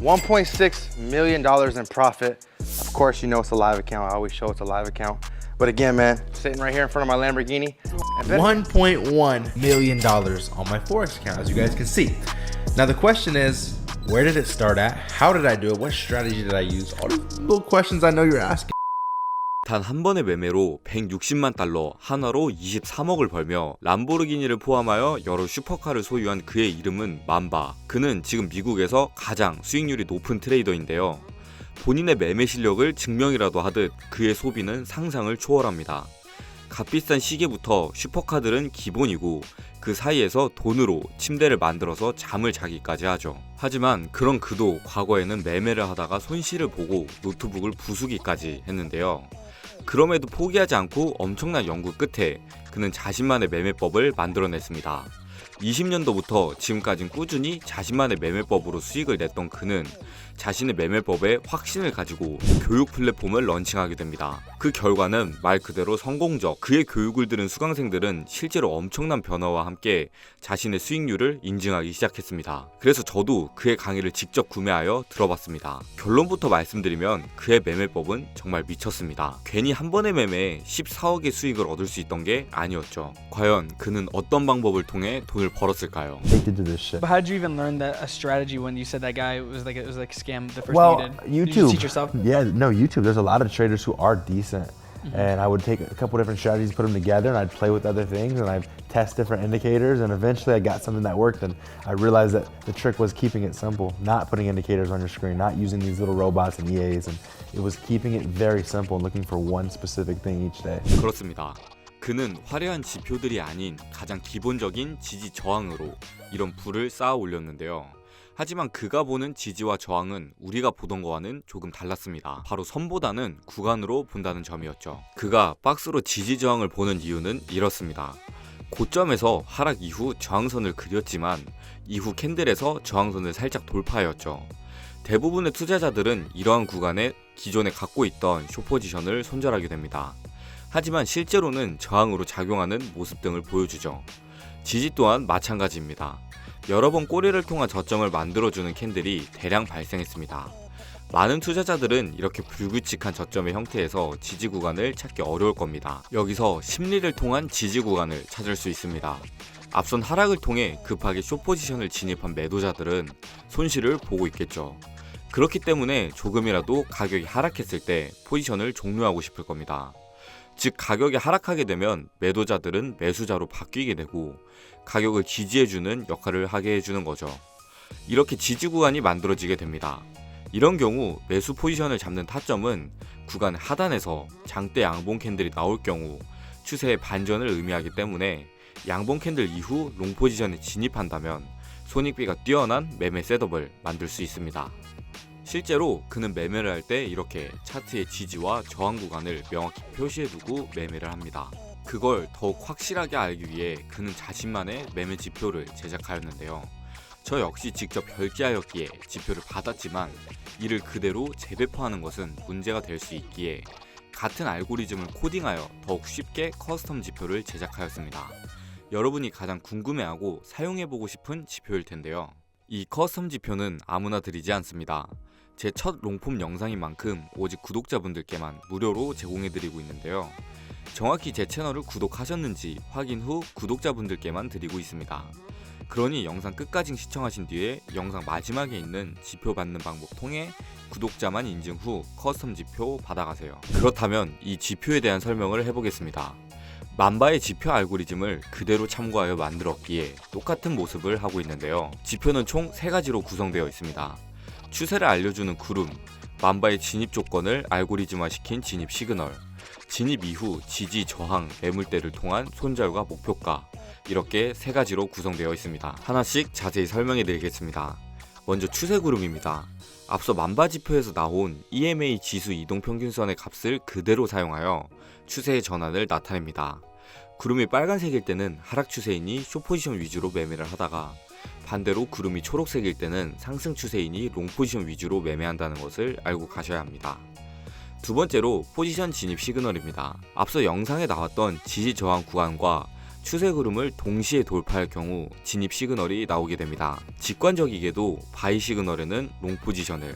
$1.6 million in profit. Of course, you know it's a live account. I always show it's a live account. But again, man, sitting right here in front of my Lamborghini. $1.1 million on my Forex account, as you guys can see. Now the question is, where did it start at? How did I do it? What strategy did I use? All these little questions I know you're asking. 단 한 번의 매매로 160만 달러, 하나로 23억을 벌며 람보르기니를 포함하여 여러 슈퍼카를 소유한 그의 이름은 만바. 그는 지금 미국에서 가장 수익률이 높은 트레이더인데요. 본인의 매매 실력을 증명이라도 하듯 그의 소비는 상상을 초월합니다. 값비싼 시계부터 슈퍼카들은 기본이고 그 사이에서 돈으로 침대를 만들어서 잠을 자기까지 하죠. 하지만 그런 그도 과거에는 매매를 하다가 손실을 보고 노트북을 부수기까지 했는데요. 그럼에도 포기하지 않고 엄청난 연구 끝에 그는 자신만의 매매법을 만들어냈습니다. 20년도부터 지금까지 꾸준히 자신만의 매매법으로 수익을 냈던 그는 자신의 매매법에 확신을 가지고 교육 플랫폼을 런칭하게 됩니다. 그 결과는 말 그대로 성공적. 그의 교육을 들은 수강생들은 실제로 엄청난 변화와 함께 자신의 수익률을 인증하기 시작했습니다. 그래서 저도 그의 강의를 직접 구매하여 들어봤습니다. 결론부터 말씀드리면 그의 매매법은 정말 미쳤습니다. 괜히 한 번의 매매에 14억의 수익을 얻을 수 있던 게 아니었죠. 과연 그는 어떤 방법을 통해 돈을 벌었을까요? But how did you even learn that a strategy when you said that guy was like a scam the first Well, thing you did? Did YouTube. you just teach yourself? Yeah, no, YouTube. There's a lot of traders who are decent. And I would take a couple different strategies, put them together, and I'd play with other things, and I'd test different indicators, and eventually I got something that worked, and I realized that the trick was keeping it simple, not putting indicators on your screen, not using these little robots and EAs, and it was keeping it very simple and looking for one specific thing each day. 그렇습니다. 그는 화려한 지표들이 아닌 가장 기본적인 지지 저항으로 이런 불을 쌓아 올렸는데요. 하지만 그가 보는 지지와 저항은 우리가 보던 거와는 조금 달랐습니다. 바로 선보다는 구간으로 본다는 점이었죠. 그가 박스로 지지 저항을 보는 이유는 이렇습니다. 고점에서 하락 이후 저항선을 그렸지만 이후 캔들에서 저항선을 살짝 돌파하였죠. 대부분의 투자자들은 이러한 구간에 기존에 갖고 있던 숏포지션을 손절하게 됩니다. 하지만 실제로는 저항으로 작용하는 모습 등을 보여주죠. 지지 또한 마찬가지입니다. 여러 번 꼬리를 통한 저점을 만들어주는 캔들이 대량 발생했습니다. 많은 투자자들은 이렇게 불규칙한 저점의 형태에서 지지 구간을 찾기 어려울 겁니다. 여기서 심리를 통한 지지 구간을 찾을 수 있습니다. 앞선 하락을 통해 급하게 숏포지션을 진입한 매도자들은 손실을 보고 있겠죠. 그렇기 때문에 조금이라도 가격이 하락했을 때 포지션을 종료하고 싶을 겁니다. 즉 가격이 하락하게 되면 매도자들은 매수자로 바뀌게 되고 가격을 지지해주는 역할을 하게 해주는 거죠. 이렇게 지지 구간이 만들어지게 됩니다. 이런 경우 매수 포지션을 잡는 타점은 구간 하단에서 장대 양봉 캔들이 나올 경우 추세의 반전을 의미하기 때문에 양봉 캔들 이후 롱 포지션에 진입한다면 손익비가 뛰어난 매매 셋업을 만들 수 있습니다. 실제로 그는 매매를 할 때 이렇게 차트의 지지와 저항 구간을 명확히 표시해두고 매매를 합니다. 그걸 더욱 확실하게 알기 위해 그는 자신만의 매매 지표를 제작하였는데요. 저 역시 직접 별기하였기에 지표를 받았지만 이를 그대로 재배포하는 것은 문제가 될 수 있기에 같은 알고리즘을 코딩하여 더욱 쉽게 커스텀 지표를 제작하였습니다. 여러분이 가장 궁금해하고 사용해보고 싶은 지표일 텐데요. 이 커스텀 지표는 아무나 드리지 않습니다. 제 첫 롱폼 영상인 만큼 오직 구독자분들께만 무료로 제공해드리고 있는데요. 정확히 제 채널을 구독하셨는지 확인 후 구독자분들께만 드리고 있습니다. 그러니 영상 끝까지 시청하신 뒤에 영상 마지막에 있는 지표 받는 방법 통해 구독자만 인증 후 커스텀 지표 받아가세요. 그렇다면 이 지표에 대한 설명을 해보겠습니다. 만바의 지표 알고리즘을 그대로 참고하여 만들었기에 똑같은 모습을 하고 있는데요. 지표는 총 3가지로 구성되어 있습니다. 추세를 알려주는 구름, 만바의 진입 조건을 알고리즘화시킨 진입 시그널, 진입 이후 지지, 저항, 매물대를 통한 손절과 목표가, 이렇게 3가지로 구성되어 있습니다. 하나씩 자세히 설명해 드리겠습니다. 먼저 추세 구름입니다. 앞서 만바 지표에서 나온 EMA 지수 이동평균선의 값을 그대로 사용하여 추세의 전환을 나타냅니다. 구름이 빨간색일 때는 하락 추세이니 숏포지션 위주로 매매를 하다가 반대로 구름이 초록색일 때는 상승 추세이니 롱 포지션 위주로 매매한다는 것을 알고 가셔야 합니다. 두 번째로 포지션 진입 시그널입니다. 앞서 영상에 나왔던 지지 저항 구간과 추세 흐름을 동시에 돌파할 경우 진입 시그널이 나오게 됩니다. 직관적이게도 바이 시그널에는 롱 포지션을,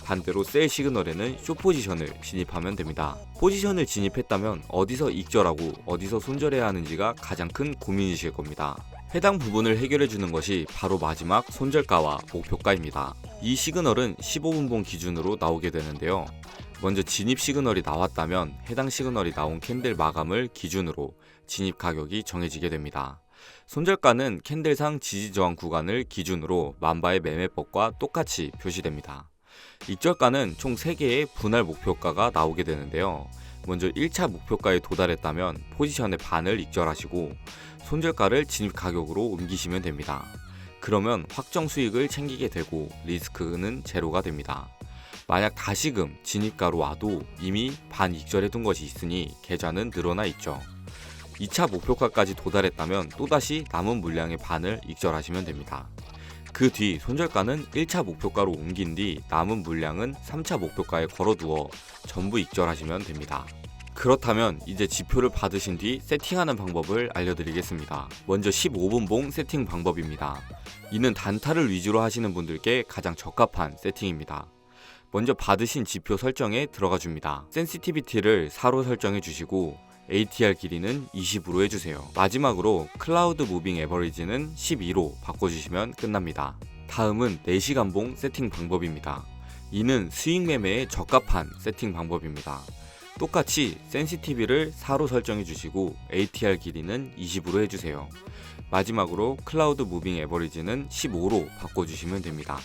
반대로 셀 시그널에는 숏 포지션을 진입하면 됩니다. 포지션을 진입했다면 어디서 익절하고 어디서 손절해야 하는지가 가장 큰 고민이실 겁니다. 해당 부분을 해결해 주는 것이 바로 마지막 손절가와 목표가입니다. 이 시그널은 15분봉 기준으로 나오게 되는데요. 먼저 진입 시그널이 나왔다면 해당 시그널이 나온 캔들 마감을 기준으로 진입 가격이 정해지게 됩니다. 손절가는 캔들상 지지저항 구간을 기준으로 만바의 매매법과 똑같이 표시됩니다. 익절가는 총 3개의 분할 목표가가 나오게 되는데요. 먼저 1차 목표가에 도달했다면 포지션의 반을 익절하시고 손절가를 진입 가격으로 옮기시면 됩니다. 그러면 확정 수익을 챙기게 되고 리스크는 제로가 됩니다. 만약 다시금 진입가로 와도 이미 반 익절해둔 것이 있으니 계좌는 늘어나 있죠. 2차 목표가까지 도달했다면 또다시 남은 물량의 반을 익절하시면 됩니다. 그 뒤 손절가는 1차 목표가로 옮긴 뒤 남은 물량은 3차 목표가에 걸어두어 전부 익절하시면 됩니다. 그렇다면 이제 지표를 받으신 뒤 세팅하는 방법을 알려드리겠습니다. 먼저 15분봉 세팅 방법입니다. 이는 단타를 위주로 하시는 분들께 가장 적합한 세팅입니다. 먼저 받으신 지표 설정에 들어가 줍니다. 센시티비티를 4로 설정해 주시고 ATR 길이는 20으로 해주세요. 마지막으로 클라우드 무빙 에버리지는 12로 바꿔주시면 끝납니다. 다음은 4시간봉 세팅 방법입니다. 이는 수익 매매에 적합한 세팅 방법입니다. 똑같이 센시티비를 4로 설정해 주시고 ATR 길이는 20으로 해주세요. 마지막으로 클라우드 무빙 에버리지는 15로 바꿔주시면 됩니다.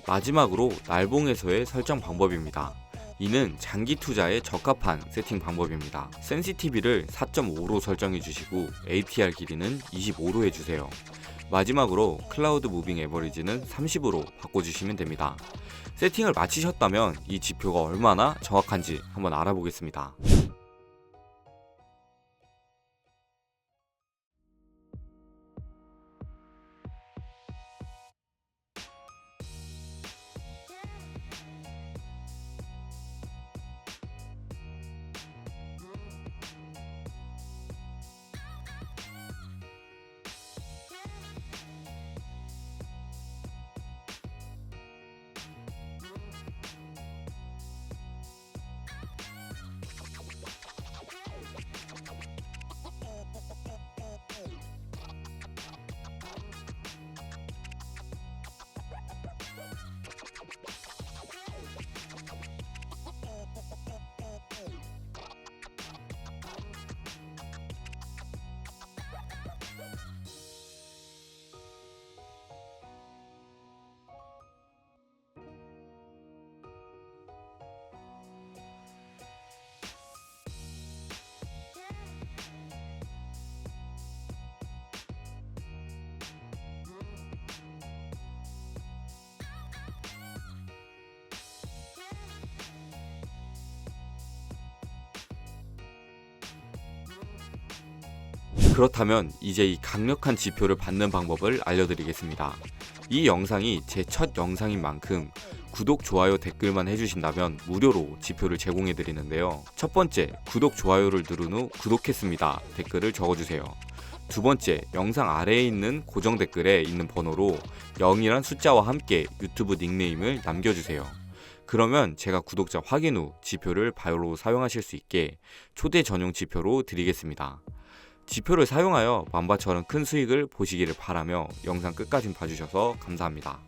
마지막으로 날봉에서의 설정 방법입니다. 이는 장기 투자에 적합한 세팅 방법입니다. 센시티비를 4.5로 설정해 주시고 ATR 길이는 25로 해주세요. 마지막으로 클라우드 무빙 에버리지는 30으로 바꿔주시면 됩니다. 세팅을 마치셨다면 이 지표가 얼마나 정확한지 한번 알아보겠습니다. 그렇다면 이제 이 강력한 지표를 받는 방법을 알려드리겠습니다. 이 영상이 제 첫 영상인 만큼 구독, 좋아요, 댓글만 해주신다면 무료로 지표를 제공해드리는데요. 첫 번째, 구독, 좋아요를 누른 후 구독했습니다 댓글을 적어주세요. 두 번째, 영상 아래에 있는 고정 댓글에 있는 번호로 0이란 숫자와 함께 유튜브 닉네임을 남겨주세요. 그러면 제가 구독자 확인 후 지표를 바로 사용하실 수 있게 초대 전용 지표로 드리겠습니다. 지표를 사용하여 만바처럼 큰 수익을 보시기를 바라며 영상 끝까지 봐주셔서 감사합니다.